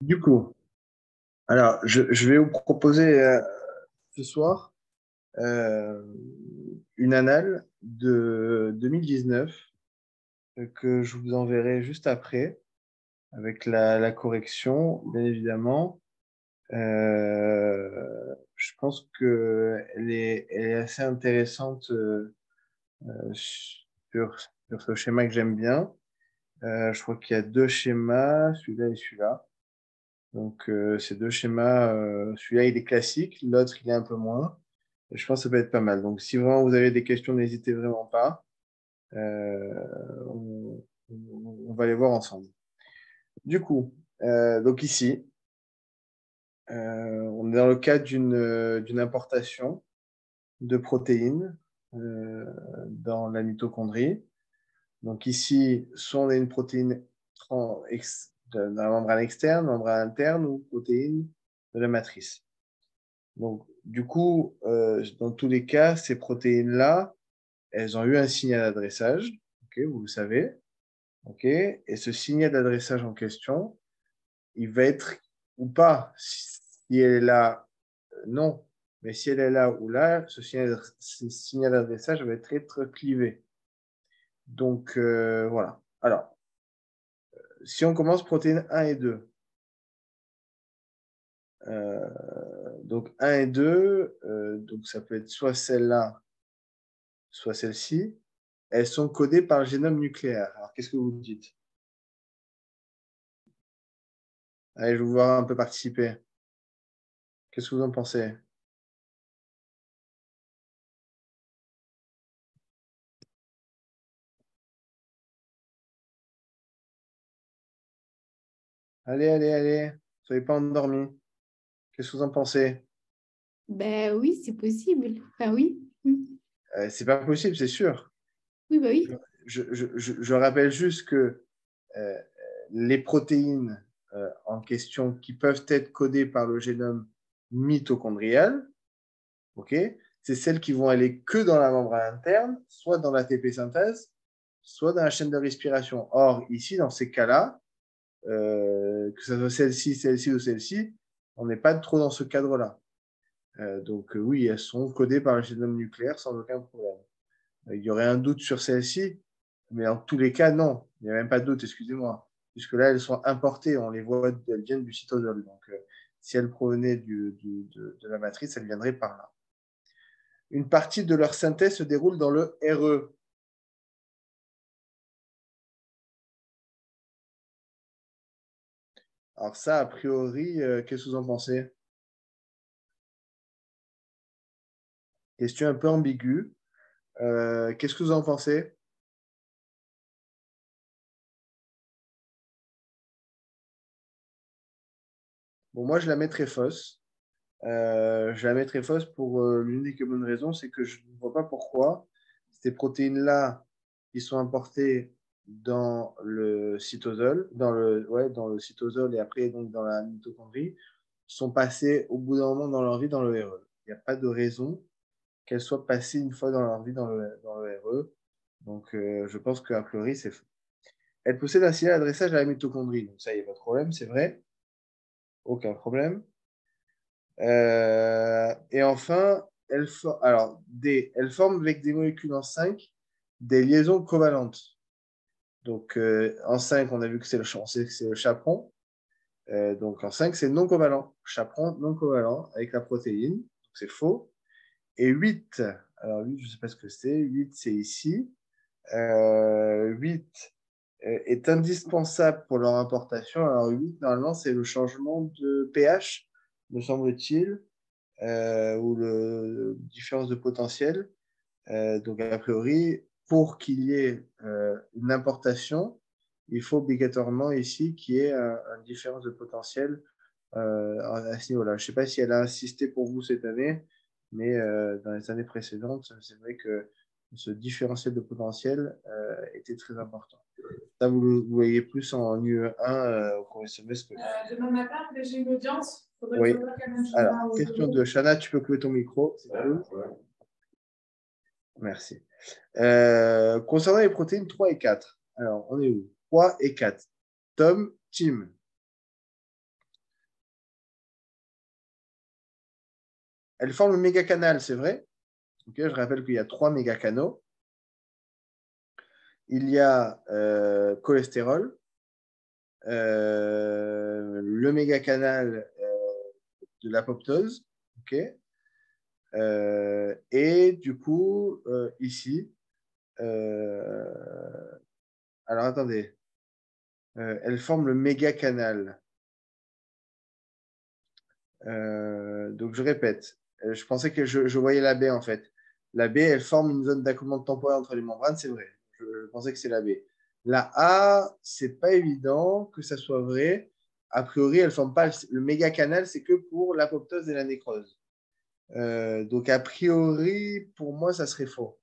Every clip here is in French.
Du coup, alors, je vais vous proposer ce soir euh, une annale de 2019 que je vous enverrai juste après avec la correction, bien évidemment. Je pense elle est assez intéressante sur ce schéma que j'aime bien. Je crois qu'il y a deux schémas, celui-là et celui-là. Donc, ces deux schémas, celui-là, il est classique, l'autre, il est un peu moins. Et je pense que ça peut être pas mal. Donc, si vraiment vous avez des questions, n'hésitez vraiment pas. On va les voir ensemble. Du coup, donc ici, on est dans le cadre d'une importation de protéines dans la mitochondrie. Donc ici, soit on a une protéine de la membrane externe, membrane interne ou protéine de la matrice. Donc, du coup, dans tous les cas, ces protéines-là, elles ont eu un signal d'adressage, ok, vous le savez, ok, et ce signal d'adressage en question, il va être ou pas, si elle est là, non, mais si elle est là ou là, ce signal d'adressage va être clivé. Donc, voilà. Alors, si on commence protéines 1 et 2, euh, donc 1 et 2, donc ça peut être soit celle-là, soit celle-ci, elles sont codées par le génome nucléaire. Alors, qu'est-ce que vous dites? Allez, je vais vous voir un peu participer. Qu'est-ce que vous en pensez? Allez, allez, allez. Soyez pas endormis. Qu'est-ce que vous en pensez? Ben oui, c'est possible. Enfin oui. C'est pas possible, c'est sûr. Oui, bah oui. Je rappelle juste que euh, les protéines en question qui peuvent être codées par le génome mitochondrial, ok, c'est celles qui vont aller que dans la membrane interne, soit dans l'ATP synthèse, soit dans la chaîne de respiration. Or, ici, dans ces cas-là, que ce soit celle-ci, celle-ci ou celle-ci, on n'est pas trop dans ce cadre-là. Donc, oui, elles sont codées par le génome nucléaire sans aucun problème. Il y aurait un doute sur celle-ci, mais en tous les cas, non. Il n'y a même pas de doute, excusez-moi. Puisque là, elles sont importées, on les voit, elles viennent du cytosol. Donc, si elles provenaient de la matrice, elles viendraient par là. Une partie de leur synthèse se déroule dans le RE. Alors ça, a priori, qu'est-ce que vous en pensez? Question un peu ambiguë. Qu'est-ce que vous en pensez? Bon, moi, je la mettrais fausse. Je la mettrais fausse pour l'unique et bonne raison, c'est que je ne vois pas pourquoi ces protéines-là qui sont importées dans le cytosol, dans le cytosol et après donc dans la mitochondrie, sont passées au bout d'un moment dans leur vie dans le RE. Il n'y a pas de raison qu'elles soient passées une fois dans leur vie dans le RE. Donc, je pense qu'a priori, c'est faux. Elles possèdent un signal d'adressage à la mitochondrie. Donc, ça, il n'y a pas de problème, c'est vrai. Aucun problème. Et enfin, elles forment avec des molécules en 5 des liaisons covalentes. Donc, en 5, on a vu que c'est le chaperon. Donc, en 5, c'est non covalent. Chaperon non covalent avec la protéine. Donc, c'est faux. Et 8, alors 8, je ne sais pas ce que c'est. 8, c'est ici. 8 est indispensable pour leur importation. Alors, 8, normalement, c'est le changement de pH, me semble-t-il, ou le différence de potentiel. Donc, a priori, pour qu'il y ait une importation, il faut obligatoirement ici qu'il y ait une différence de potentiel à ce niveau-là. Je ne sais pas si elle a insisté pour vous cette année, mais dans les années précédentes, c'est vrai que ce différentiel de potentiel était très important. Ça, vous voyez plus en UE1 au premier semestre. Demain matin, j'ai une audience. Oui. Alors, question de Shana, tu peux couper ton micro, c'est cool. Merci. Concernant les protéines 3 et 4, alors on est où? 3 et 4. Tom, Tim. elles forment le mégacanal, c'est vrai. Okay, je rappelle qu'il y a 3 mégacanaux. Il y a cholestérol, le mégacanal de l'apoptose, okay, et du coup, ici, alors attendez, elle forme le mégacanal. Donc je répète, je pensais que je voyais la baie en fait. La baie, elle forme une zone d'accouplement temporaire entre les membranes, c'est vrai. Je pensais que c'est la baie. La A, c'est pas évident que ça soit vrai. A priori, elle forme pas le méga canal, c'est que pour l'apoptose et la nécrose. Donc a priori, pour moi, ça serait faux.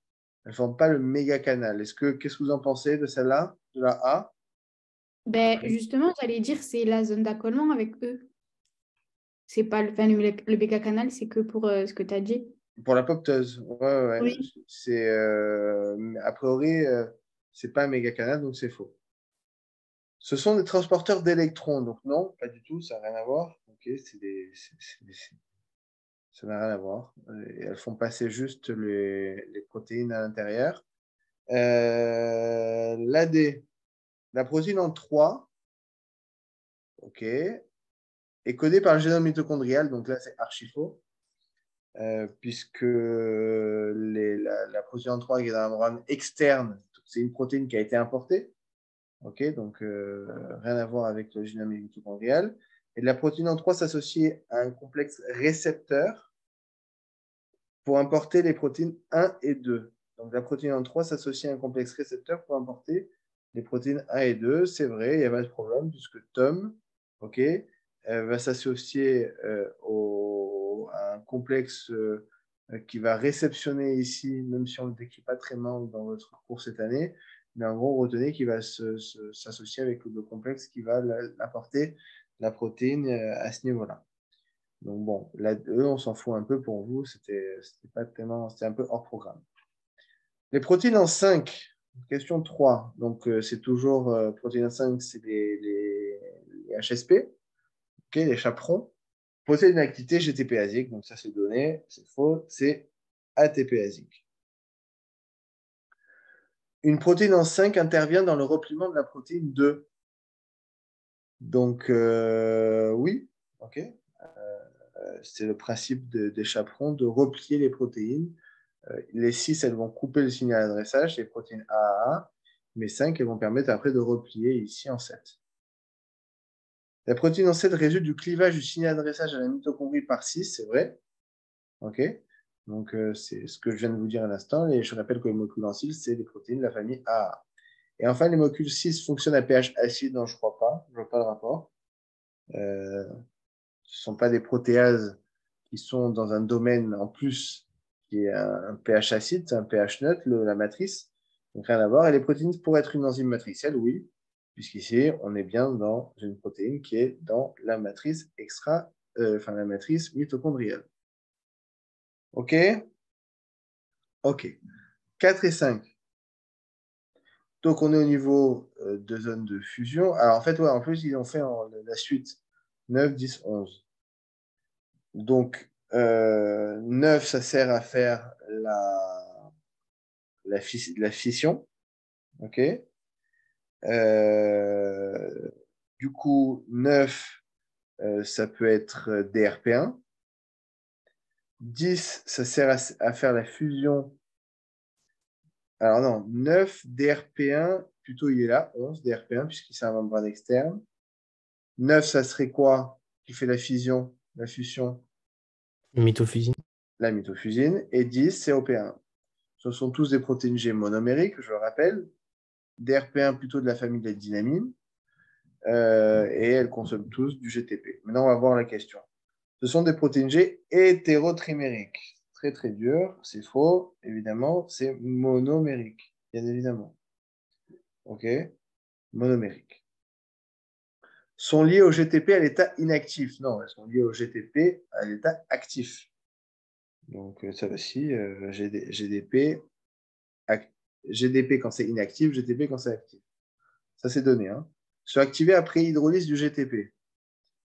Elle forme pas le méga canal. Qu'est-ce que vous en pensez de celle-là, de la A? Ben, justement, j'allais dire c'est la zone d'accolement avec eux. C'est pas le béca canal, c'est que pour ce que tu as dit. Pour l'apoptose, ouais. Oui. C'est a priori, c'est pas un méga canal, donc c'est faux. Ce sont des transporteurs d'électrons, donc non, pas du tout, ça n'a rien à voir. Ok, ça n'a rien à voir. Et elles font passer juste les protéines à l'intérieur. L'AD, la protéine en 3, ok, est codée par le génome mitochondrial, donc là c'est archi faux. Puisque la protéine en 3 qui est dans la membrane externe, c'est une protéine qui a été importée. Ok, donc rien à voir avec le génome mitochondrial. Et la protéine en 3 s'associe à un complexe récepteur pour importer les protéines 1 et 2. Donc la protéine en 3 s'associe à un complexe récepteur pour importer les protéines 1 et 2. C'est vrai, il n'y a pas de problème, puisque Tom, ok, va s'associer à un complexe qui va réceptionner ici, même si on ne le décrit pas très mal dans votre cours cette année, mais en gros, retenez qu'il va s'associer avec le complexe qui va apporter la protéine à ce niveau-là. Donc bon, là, eux, on s'en fout un peu pour vous, c'était pas tellement, c'était un peu hors programme. Les protéines en 5, question 3. Donc c'est toujours protéines en 5, c'est les HSP, okay, les chaperons. Possèdent une activité GTP-asique, donc ça c'est donné, c'est faux, c'est ATP-asique. Une protéine en 5 intervient dans le repliement de la protéine 2. Donc oui, ok. C'est le principe des chaperons de replier les protéines. Les 6, elles vont couper le signal d'adressage, les protéines AAA, mais 5, elles vont permettre après de replier ici en 7. La protéine en 7 résulte du clivage du signal d'adressage à la mitochondrie par 6, c'est vrai. Ok. Donc, c'est ce que je viens de vous dire à l'instant. Et je rappelle que les molécules en 6, c'est des protéines de la famille AA. Et enfin, les molécules 6 fonctionnent à pH acide, non, je ne crois pas. Je ne vois pas le rapport. Ce ne sont pas des protéases qui sont dans un domaine en plus qui est un pH acide, c'est un pH neutre, la matrice. Donc rien à voir. Et les protéines pour être une enzyme matricielle, oui, puisqu'ici, on est bien dans une protéine qui est dans la matrice la matrice mitochondriale. OK? OK. 4 et 5. Donc, on est au niveau de zone de fusion. Alors, en fait, ouais, en plus, ils ont fait la suite 9, 10, 11. Donc, 9, ça sert à faire la fission. OK. Du coup, 9, ça peut être DRP1. 10, ça sert à faire la fusion. Alors non, 9, DRP1, plutôt il est là, 11, DRP1, puisqu'il c'est un membrane externe. 9, ça serait quoi qui fait la fusion, la fusion? Mitofusine. La mitofusine. Et 10, c'est OP1. Ce sont tous des protéines G monomériques, je le rappelle. DRP1 plutôt de la famille des dynamines. Et elles consomment tous du GTP. Maintenant, on va voir la question. Ce sont des protéines G hétérotrimériques. Très, très dur. C'est faux, évidemment. C'est monomérique, bien évidemment. OK? Monomérique. Sont liées au GTP à l'état inactif. Non, elles sont liées au GTP à l'état actif. Donc, ça aussi, GDP quand c'est inactif, GTP quand c'est actif. Ça, c'est donné. Hein. Sont activées après hydrolyse du GTP.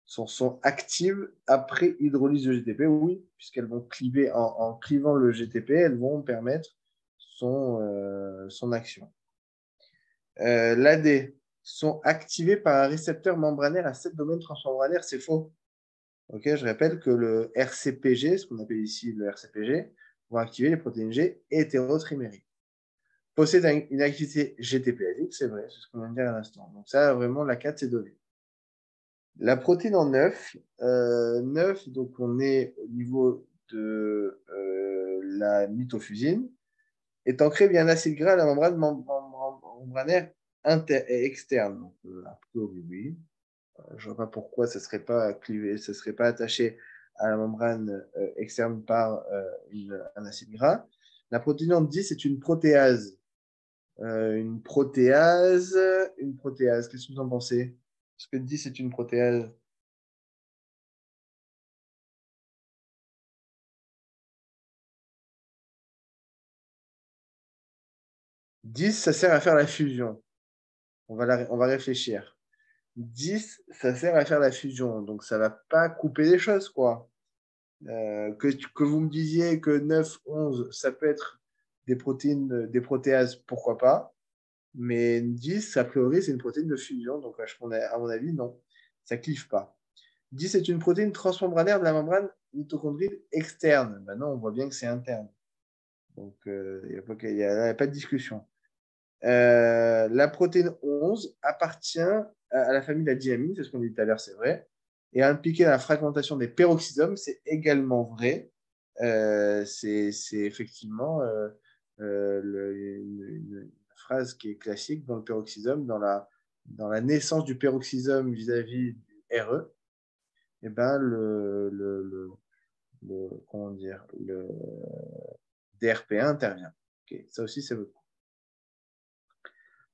sont actives après hydrolyse de GTP? Oui, puisqu'elles vont cliver en clivant le GTP, elles vont permettre son action. L'AD sont activées par un récepteur membranaire à 7 domaines transmembranaires, c'est faux. Ok, je rappelle que le RCPG, ce qu'on appelle ici le RCPG, vont activer les protéines G hétérotrimériques. Possède une activité GTPasique, c'est vrai, c'est ce qu'on vient de dire à l'instant. Donc ça, vraiment, la 4, c'est donné. La protéine en 9, donc on est au niveau de la mitofusine, est ancrée via un acide gras à la membrane membranaire externe. Donc, a priori, oui. Je ne vois pas pourquoi ça ne serait pas clivé, ça ne serait pas attaché à la membrane externe par un acide gras. La protéine en 10 est une protéase. Une protéase. Qu'est-ce que vous en pensez? Est-ce que 10 est une protéase? « 10, ça sert à faire la fusion. On va réfléchir. 10, ça sert à faire la fusion. Donc, ça ne va pas couper les choses, quoi. Que vous me disiez que 9, 11, ça peut être des protéines, des protéases, pourquoi pas. Mais 10, a priori, c'est une protéine de fusion. Donc, à mon avis, non. Ça ne clive pas. 10 est une protéine transmembranaire de la membrane mitochondriale externe. Maintenant, on voit bien que c'est interne. Donc, il n'y a pas de discussion. La protéine 11 appartient à la famille de la diamine, c'est ce qu'on dit tout à l'heure, c'est vrai, et impliquée dans la fragmentation des peroxysomes, c'est également vrai. C'est effectivement une phrase qui est classique dans le peroxysome, dans la naissance du peroxysome vis-à-vis du RE. Et ben comment dire, le DRP1 intervient. Okay, ça aussi, c'est votre.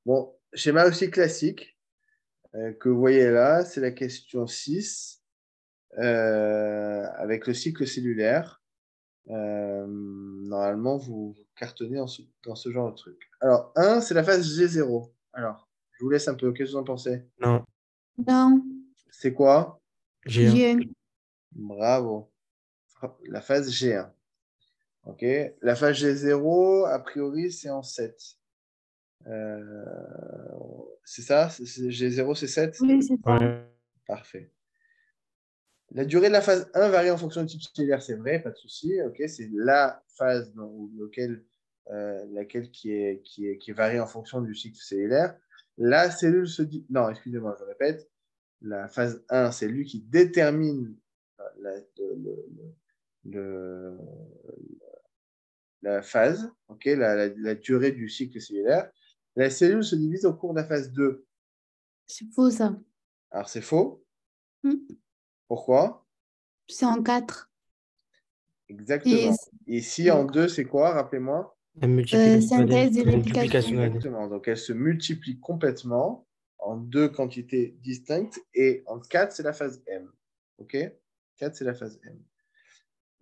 Bon, schéma aussi classique que vous voyez là, c'est la question 6 avec le cycle cellulaire. Normalement, vous cartonnez dans ce genre de truc. Alors, 1, c'est la phase G0. Alors, je vous laisse un peu. Qu'est-ce que vous en pensez? Non, Non. C'est quoi? G1. Bravo. La phase G1. OK. La phase G0, a priori, c'est en 7. C'est ça? G0, c'est 7? Oui, c'est ça. Ouais. Parfait. La durée de la phase 1 varie en fonction du type cellulaire, c'est vrai, pas de souci. Okay, c'est la phase laquelle qui varie en fonction du cycle cellulaire. La cellule se dit. Non, excusez-moi, je répète. La phase 1, c'est lui qui détermine la phase, okay, la durée du cycle cellulaire. La cellule se divise au cours de la phase 2. C'est faux, ça. Alors, c'est faux. Hmm. Pourquoi? C'est en 4. Exactement. Ici, en 2, c'est quoi? Rappelez-moi. La multiplication Synthèse et la réplication. multiplication AD. Exactement. Donc, elle se multiplie complètement en 2 quantités distinctes. Et en 4, c'est la phase M. OK? 4, c'est la phase M.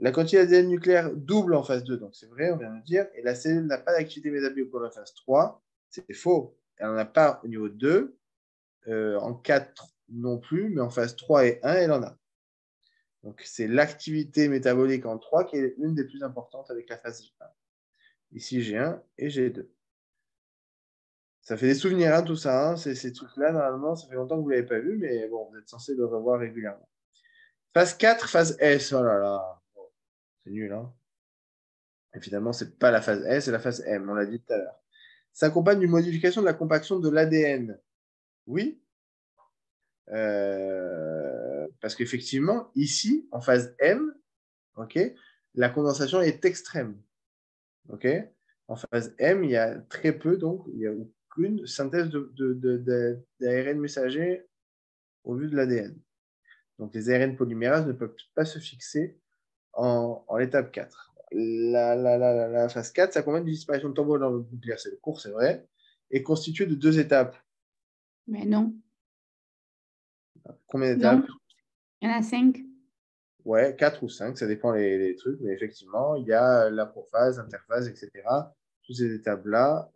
La quantité d'ADN nucléaire double en phase 2. Donc, c'est vrai, on vient de dire. Et la cellule n'a pas d'activité métabolique au cours de la phase 3. C'est faux. Elle n'en a pas au niveau 2. En 4 non plus. Mais en phase 3 et 1, elle en a. Donc, c'est l'activité métabolique en 3 qui est l'une des plus importantes avec la phase G1. Ici, G1 et G2. Ça fait des souvenirs, hein, tout ça. Hein. Ces trucs-là, normalement, ça fait longtemps que vous ne l'avez pas vu, mais bon, vous êtes censé le revoir régulièrement. Phase 4, phase S. Oh là là. Bon, c'est nul, hein. Et finalement, ce n'est pas la phase S, c'est la phase M, on l'a dit tout à l'heure. Ça accompagne d'une modification de la compaction de l'ADN. Oui. Parce qu'effectivement, ici, en phase M, okay, la condensation est extrême. Okay. En phase M, il y a très peu, donc il n'y a aucune synthèse d'ARN messager au vu de l'ADN. Donc les ARN polymérases ne peuvent pas se fixer en l'étape 4. La phase 4, ça combien de disparition de tombeau dans le nucléaire? C'est le court, c'est vrai, et constitué de 2 étapes. Mais non. Combien d'étapes? Il y en a 5. Ouais, 4 ou 5, ça dépend les trucs, mais effectivement, il y a la prophase, l'interphase, etc. Toutes ces étapes-là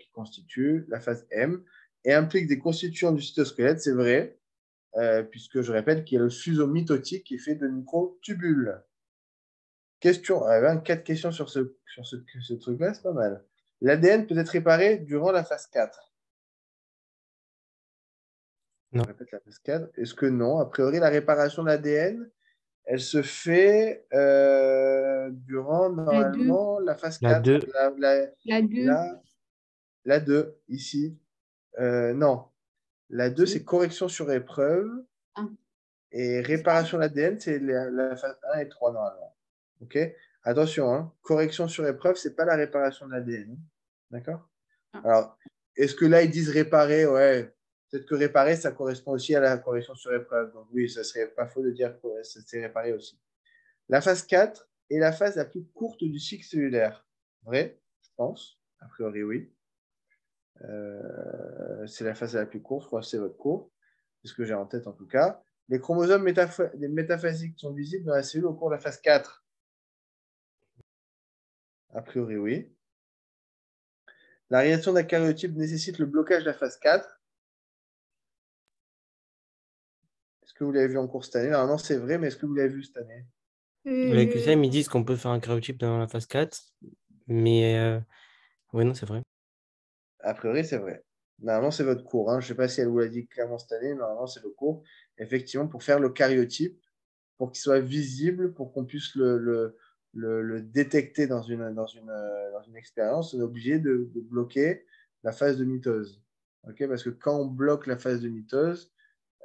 qui constituent la phase M et impliquent des constituants du cytosquelette, c'est vrai. puisque je répète qu'il y a le fuseau mitotique qui est fait de microtubules. Question, 24 questions sur ce truc-là, c'est pas mal. L'ADN peut être réparé durant la phase 4. Non. Je répète la phase 4. Est-ce que non? A priori, la réparation de l'ADN, elle se fait durant, normalement, la phase La 4. 2. La 2. La 2, ici. Non. La 2, c'est correction sur épreuve. Ah. Et réparation de l'ADN, c'est la phase 1 et 3, normalement. OK? Attention, hein, correction sur épreuve, ce n'est pas la réparation de l'ADN. D'accord? Ah. Alors, est-ce que là, ils disent réparer? Ouais. Peut-être que réparer, ça correspond aussi à la correction sur épreuve. Donc oui, ça ne serait pas faux de dire que ça s'est réparé aussi. La phase 4 est la phase la plus courte du cycle cellulaire. Vrai? Je pense. A priori, oui. C'est la phase la plus courte. Je crois que c'est votre cours. C'est ce que j'ai en tête en tout cas. Les chromosomes métaphasiques sont visibles dans la cellule au cours de la phase 4. A priori, oui. La réaction d'un karyotype nécessite le blocage de la phase 4. Est-ce que vous l'avez vu en cours cette année? Normalement, c'est vrai, mais est-ce que vous l'avez vu cette année? Avec USM, ils disent qu'on peut faire un karyotype dans la phase 4. Mais oui, non, c'est vrai. A priori, c'est vrai. Normalement, c'est votre cours. Hein. Je ne sais pas si elle vous l'a dit clairement cette année, mais normalement, c'est le cours. Effectivement, pour faire le karyotype, pour qu'il soit visible, pour qu'on puisse le détecter dans une expérience, on est obligé de bloquer la phase de mitose. Okay, parce que quand on bloque la phase de mitose,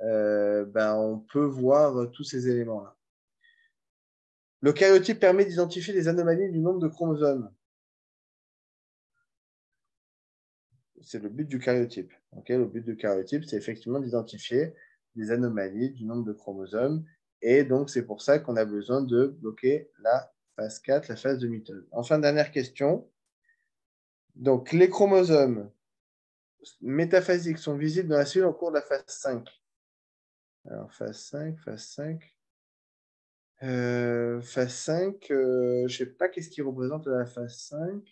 on peut voir tous ces éléments-là. Le karyotype permet d'identifier les anomalies du nombre de chromosomes. C'est le but du karyotype. Okay, le but du karyotype, c'est effectivement d'identifier les anomalies du nombre de chromosomes. Et donc, c'est pour ça qu'on a besoin de bloquer la phase 4, la phase de mitose. Enfin, dernière question. Donc, les chromosomes métaphasiques sont visibles dans la cellule au cours de la phase 5. Alors, phase 5. Phase 5, je ne sais pas qu'est-ce qui représente la phase 5.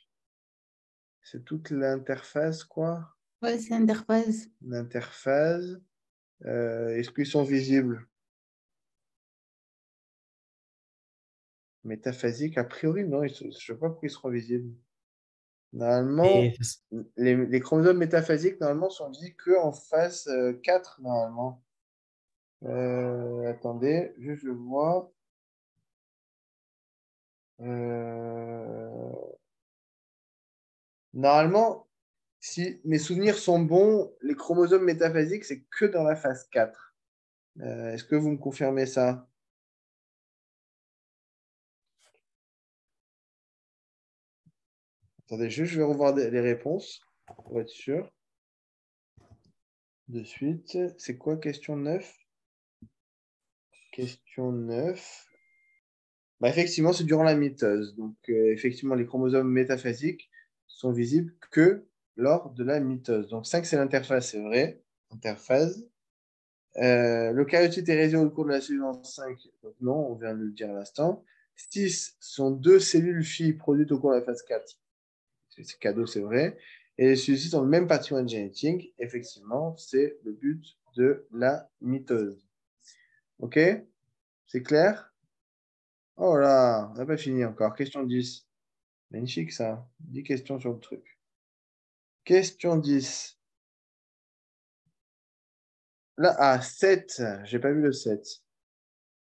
C'est toute l'interface, quoi. Ouais, c'est interphase. L'interphase. Est-ce qu'ils sont visibles? Métaphasiques, a priori, non. Je ne sais pas pourquoi ils seront visibles. Normalement, les chromosomes métaphasiques, normalement, sont visibles qu'en phase 4, normalement. Attendez, je vois. Normalement, si mes souvenirs sont bons, les chromosomes métaphasiques, c'est que dans la phase 4. Est-ce que vous me confirmez ça? Attendez, je vais revoir les réponses pour être sûr. De suite. C'est quoi question 9? Question 9. Effectivement, c'est durant la mitose. Donc, effectivement, les chromosomes métaphasiques sont visibles que lors de la mitose. Donc, 5, c'est l'interphase, c'est vrai. Interphase. Le karyotype est réalisé au cours de la cellule en 5. Donc, non, on vient de le dire à l'instant. 6 sont 2 cellules filles produites au cours de la phase 4. C'est cadeau, c'est vrai. Et ceux-ci sont le même patrimoine génétique. Effectivement, c'est le but de la mitose. OK? C'est clair? Oh là, on n'a pas fini encore. Question 10. Magnifique ça. 10 questions sur le truc. Question 10. Là, 7. J'ai pas vu le 7.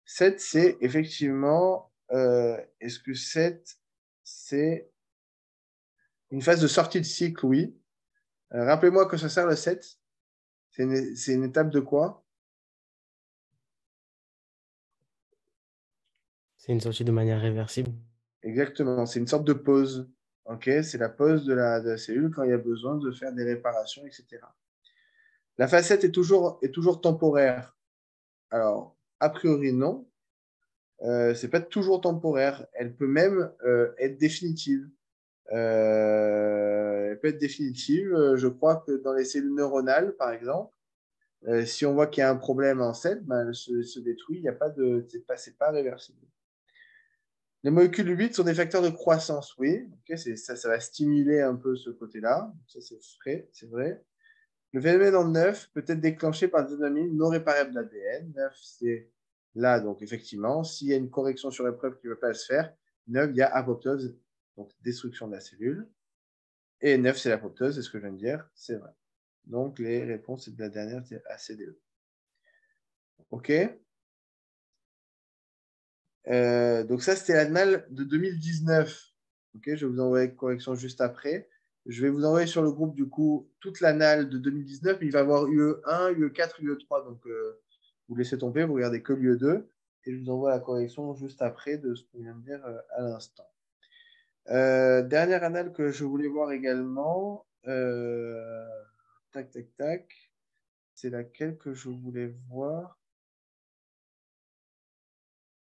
7, c'est effectivement. Est-ce que 7, c'est une phase de sortie de cycle? Oui. Rappelez-moi que ça sert le 7. C'est une étape de quoi? C'est une sortie de manière réversible. Exactement. C'est une sorte de pause. Okay, c'est la pause de la cellule quand il y a besoin de faire des réparations, etc. La phase 7 est toujours temporaire. Alors, a priori, non. C'est pas toujours temporaire. Elle peut même être définitive. Elle peut être définitive. Je crois que dans les cellules neuronales, par exemple, si on voit qu'il y a un problème en 7, elle se détruit. Il y a pas de, c'est pas réversible. Les molécules 8 sont des facteurs de croissance, oui. Okay, ça va stimuler un peu ce côté-là. Ça, c'est vrai. Le phénomène en 9 peut être déclenché par des anomalies non réparables de l'ADN. 9, c'est là, donc effectivement, s'il y a une correction sur l'épreuve qui ne veut pas se faire, 9, il y a apoptose, donc destruction de la cellule. Et 9, c'est l'apoptose, c'est ce que je viens de dire, c'est vrai. Donc les réponses de la dernière, c'est ACDE. OK. Donc ça, c'était l'annale de 2019. OK, je vais vous envoyer une correction juste après. Je vais vous envoyer sur le groupe, du coup, toute l'annale de 2019. Il va y avoir UE1, UE4, UE3. Donc, vous laissez tomber, vous regardez que l'UE2. Et je vous envoie la correction juste après de ce qu'on vient de dire à l'instant. Dernière annale que je voulais voir également. Tac, tac, tac. C'est laquelle que je voulais voir?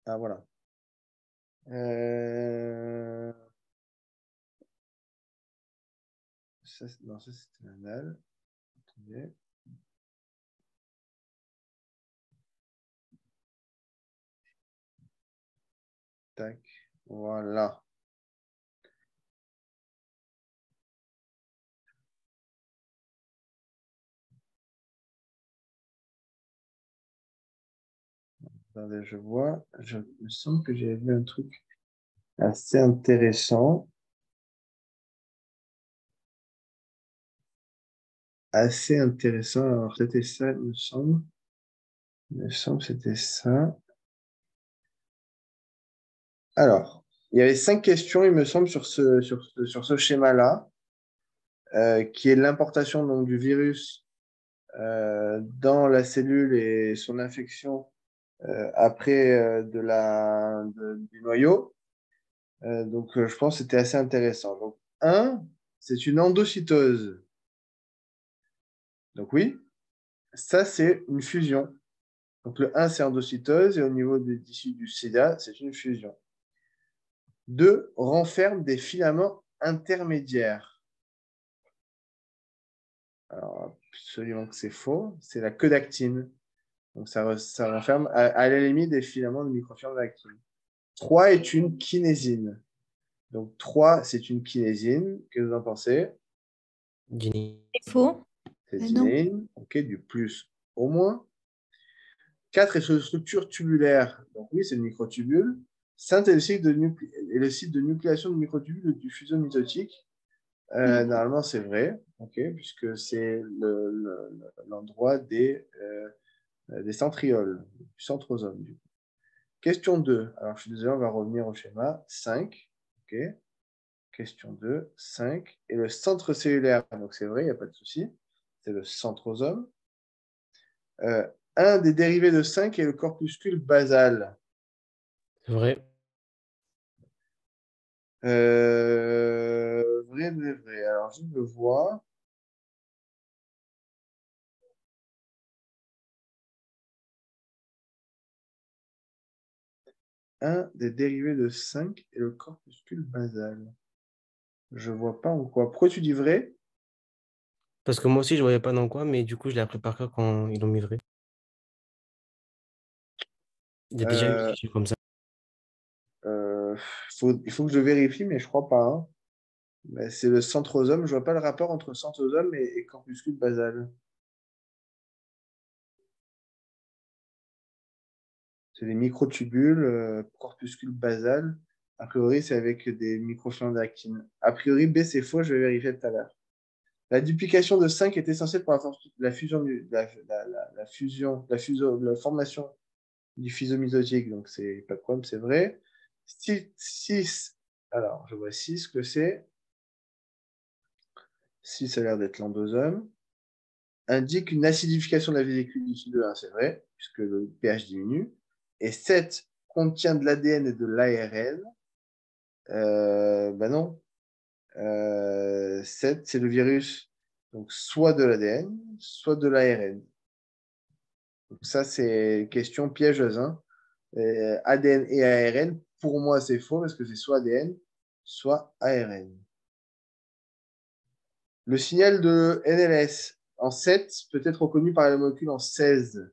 Ah, voilà. Non, ça c'était l'annale. Attendez. Tac. Voilà. Attendez, je vois. Je me semble que j'ai vu un truc assez intéressant. Assez intéressant. Alors, c'était ça, il me semble. Il me semble que c'était ça. Alors, il y avait 5 questions, il me semble, sur ce schéma-là, qui est l'importation donc, du virus dans la cellule et son infection après du noyau. Donc, je pense que c'était assez intéressant. Donc, 1, c'est une endocytose. Donc, oui, ça, c'est une fusion. Donc, le 1, c'est endocytose, et au niveau des tissus du sida, c'est une fusion. 2, renferme des filaments intermédiaires. Alors, absolument que c'est faux. C'est la queue d'actine. Donc, ça renferme à la limite des filaments de microfilament d'actine. 3 est une kinésine. Donc, 3, c'est une kinésine. Qu'est-ce que vous en pensez? C'est faux. C'est Non. dinéine. OK, du plus au moins. 4 est sur une structure tubulaire. Donc, oui, c'est le microtubule. 5 est le site de nucléation du microtubule du fuseau mitotique. Normalement, c'est vrai, okay, puisque c'est l'endroit des centrioles, du centrosome. Du coup. Question 2. Alors, je suis désolé, on va revenir au schéma. 5. Okay. Question 2. 5. Et le centre cellulaire, donc c'est vrai, il n'y a pas de souci. C'est le centrosome. Un des dérivés de 5 est le corpuscule basal. C'est vrai. Vrai, vrai, vrai. Alors, je le vois. Un des dérivés de 5 est le corpuscule basal. Je vois pas en quoi. Pourquoi tu dis vrai? Parce que moi aussi, je voyais pas dans quoi, mais du coup, je l'ai appris par cœur quand ils l'ont mis vrai. Il y a déjà eu des Euh, fichiers comme ça. euh, il faut que je vérifie, mais je crois pas. Hein. Mais c'est le centrosome. Je vois pas le rapport entre centrosome et corpuscule basal. C'est des microtubules, corpuscule basal. A priori, c'est avec des microfilaments d'actine. A priori, B, c'est faux. Je vais vérifier tout à l'heure. La duplication de 5 est essentielle pour la fusion, la formation du fuseau mitotique. Donc, c'est pas de problème, c'est vrai. 6. Alors, je vois 6 que c'est. 6 a l'air d'être l'endosome. Indique une acidification de la vésicule du 1, c'est vrai, puisque le pH diminue. Et 7 contient de l'ADN et de l'ARN. Ben non. 7, c'est le virus. Donc, soit de l'ADN, soit de l'ARN. Donc, ça, c'est question piégeuse. Hein. ADN et ARN, pour moi, c'est faux parce que c'est soit ADN, soit ARN. Le signal de NLS en 7 peut être reconnu par la molécule en 16.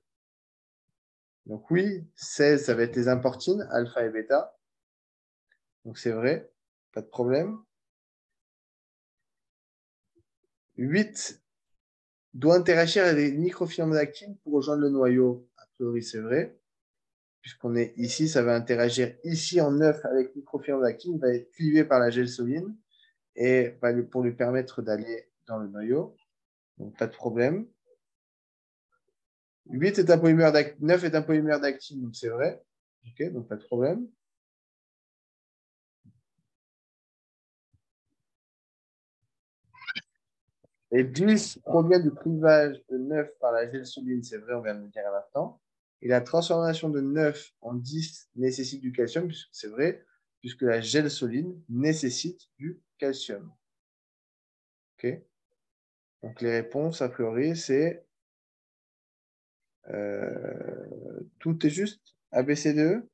Donc oui, 16, ça va être les importines, alpha et bêta. Donc c'est vrai, pas de problème. 8, doit interagir avec les microfilms d'actine pour rejoindre le noyau. A priori, c'est vrai. Puisqu'on est ici, ça va interagir ici en 9 avec le microfilm d'actine, va être clivé par la gelsoline et pour lui permettre d'aller dans le noyau. Donc, pas de problème. 9 est un polymère d'actine, donc c'est vrai. OK, donc pas de problème. Et 10 provient du clivage de 9 par la gelsoline, c'est vrai, on vient de le dire à l'instant. Et la transformation de 9 en 10 nécessite du calcium, puisque c'est vrai, puisque la gelsoline nécessite du calcium. OK? Donc les réponses, a priori, c'est tout est juste, A, B, C, D, E.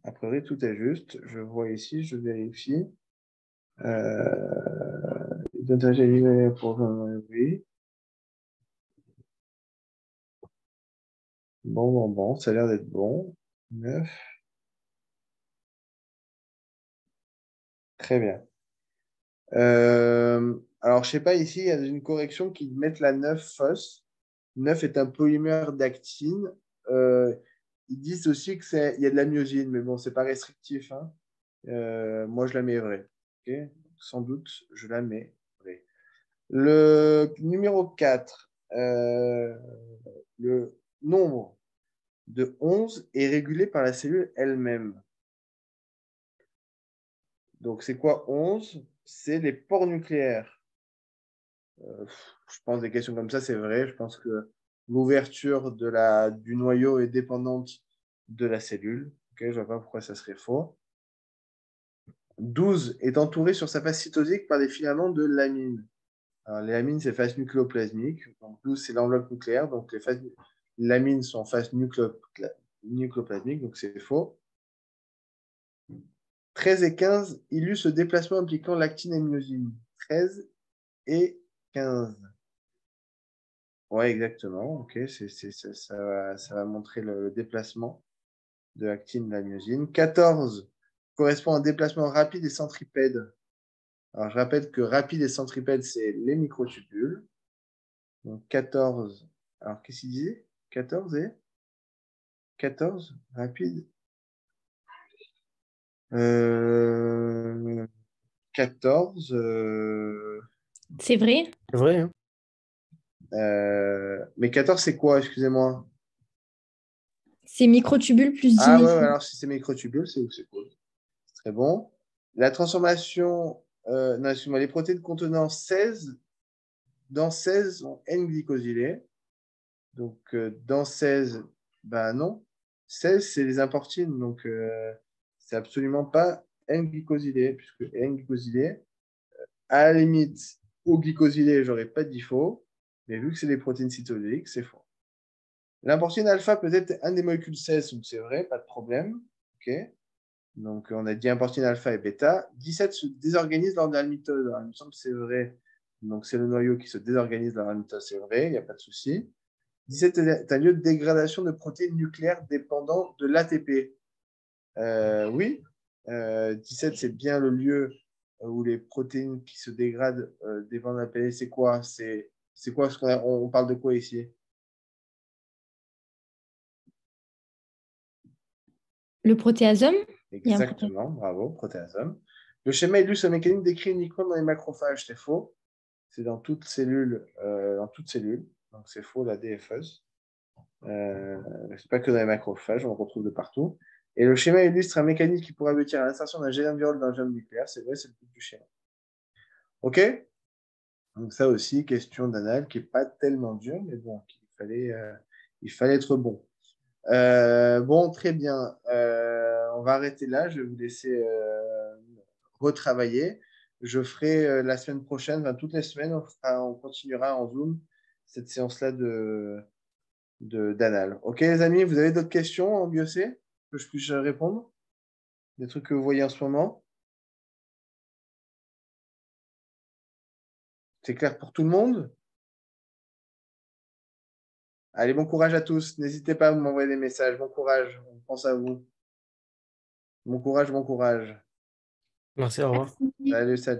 A priori, tout est juste. Je vois ici, je vérifie. Pour oui. Bon, ça a l'air d'être bon. 9. Très bien. Alors, je sais pas, ici, il y a une correction qui met la 9 fausse. 9 est un polymère d'actine. Ils disent aussi qu'il y a de la myosine, mais bon, c'est pas restrictif. Hein. Moi, je la mets vrai. Okay, sans doute, je la mets vrai. Le numéro 4, le nombre de 11 est régulé par la cellule elle-même. Donc, c'est quoi 11? C'est les pores nucléaires. Je pense des questions comme ça, c'est vrai. Je pense que l'ouverture du noyau est dépendante de la cellule. Okay, je ne vois pas pourquoi ça serait faux. 12 est entouré sur sa face cytosique par des filaments de lamine. Alors, les lamines, c'est face nucléoplasmique. Donc, 12, c'est l'enveloppe nucléaire. Donc, les lamines sont face nucléoplasmique. Donc, c'est faux. 13 et 15 illustrent ce déplacement impliquant l'actine et myosine. 13 et 15. Ouais, exactement. OK, ça va montrer le déplacement de l'actine et de la myosine. 14 correspond à un déplacement rapide et centripède. Alors, je rappelle que rapide et centripède, c'est les microtubules. Donc, 14. Alors, qu'est-ce qu'il disait? 14 et 14, rapide. 14. C'est vrai? C'est vrai, hein? Mais 14, c'est quoi? Excusez-moi. C'est microtubules plus Ah ouais, diméthyl. alors si c'est microtubules, c'est cool. C'est très bon. La transformation, non, excuse-moi, les protéines contenant 16, dans 16 sont N-glycosylées. Donc, dans 16, ben non. 16, c'est les importines, donc c'est absolument pas N-glycosylé, puisque N-glycosylé, à la limite, au glycosylé, j'aurais pas dit faux, mais vu que c'est des protéines cytosoliques, c'est faux. L'importine alpha peut être un des molécules 16, donc c'est vrai, pas de problème. OK. Donc, on a dit importine alpha et bêta. 17 se désorganise lors de la mitose. Alors, il me semble que c'est vrai. Donc, c'est le noyau qui se désorganise lors de la mitose, c'est vrai, il n'y a pas de souci. 17 est un lieu de dégradation de protéines nucléaires dépendant de l'ATP. Oui. 17, c'est bien le lieu où les protéines qui se dégradent dépendent de l'ATP. C'est quoi? C'est quoi on parle de quoi ici? Le protéasome? Exactement, bravo, protéasome. Le schéma illustre un mécanisme décrit uniquement dans les macrophages, c'est faux. C'est dans toute cellule, donc c'est faux, la DFS. C'est pas que dans les macrophages, on le retrouve de partout. Et le schéma illustre un mécanisme qui pourrait aboutir à l'insertion d'un gène virus dans le gène nucléaire, c'est vrai, c'est le but du schéma. OK? Donc ça aussi, question d'anal qui n'est pas tellement dur, mais bon, il fallait être bon. Bon, très bien. On va arrêter là. Je vais vous laisser retravailler. Je ferai la semaine prochaine, enfin, toutes les semaines, on continuera en Zoom cette séance-là d'anal. OK, les amis, vous avez d'autres questions en BioC que je puisse répondre? Des trucs que vous voyez en ce moment? C'est clair pour tout le monde? Allez, bon courage à tous. N'hésitez pas à m'envoyer des messages. Bon courage. On pense à vous. Bon courage, bon courage. Merci, au revoir. Salut, salut.